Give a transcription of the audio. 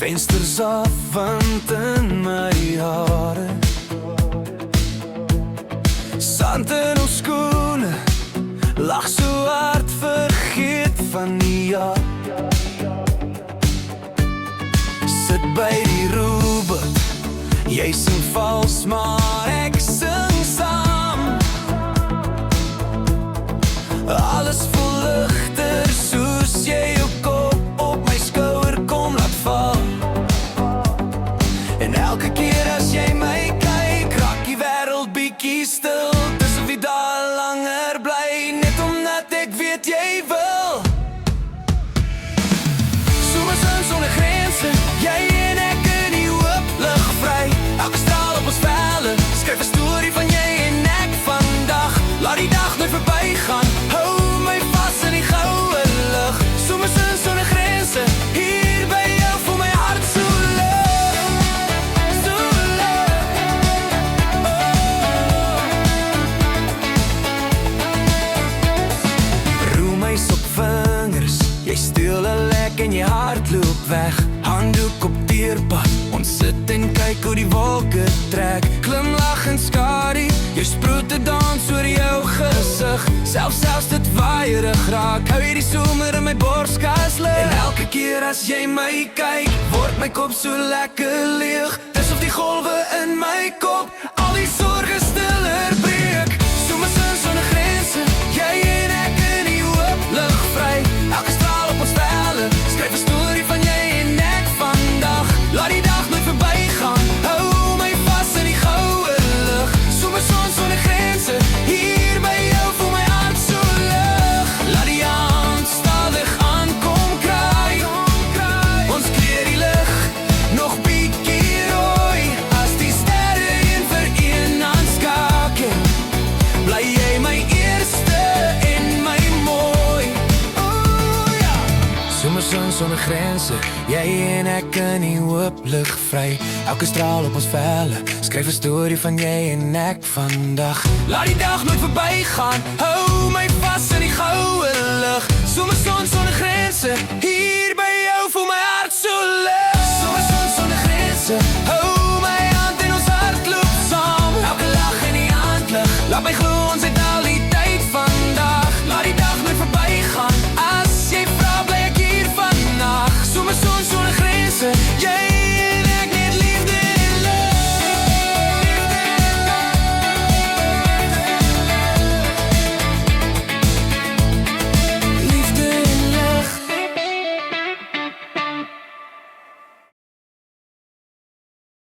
Vensters af, wind in my hare, sand in ons skoene, lag so hard, vergeet van die jaar. Sit by die robot, jy sing vals, maar ek sing saam. Alles vol ligter, soos jy jou kop op my skouer kom laat val. En elke keer as jy my kyk, raak die wêreld bietjie stil. Dis of jy daar langer bly, net omdat ek weet jy wil. Somersin sonder grense, jy en ek in die hoop lig vry. Elke straal op ons velle, skryf 'n storie van jy en ek vandag. Laat die dag nooit verbygaan, hou my vas in die goue lig. Somersin sonder grense, hier by jou voel my hart so lig. So lig, oh. Roemuis op vingers, jy steel 'n lek en jy hardloop weg. Handdoek op teerpad, ons sit en kyk hoe die wolke trek. Glimlag en skadu, jou sproete dans oor jou gesig. Selfs dit waaierig raak, hou jy die somer in my borskas lig. En elke keer as jy my kyk, word my kop so lekker leeg. Dis of die golwe in my kop al die sorge stiller breek. Somersin sonder grense, jy en ek in die hoop lig vry. Elke straal op ons velle, skryf 'n storie van jy en ek vandag. Laat die dag nooit verbygaan, hou my vas in die goue lig. Somersin sonder grense, hier by jou voel my hart so lig. Laat die hand stadig aankom kry, ons kleur die lig nog bietjie rooi. As die sterre een vir een aanskakel, bly jy my eerste en my mooi. Somersin sonder grense, jy en ek in die hoop lig vry. Elke straal op ons velle, skryf 'n storie van jy en ek vandag. Laat die dag nooit verbygaan, hou my vas in die goue lig. Somersin sonder grense, hier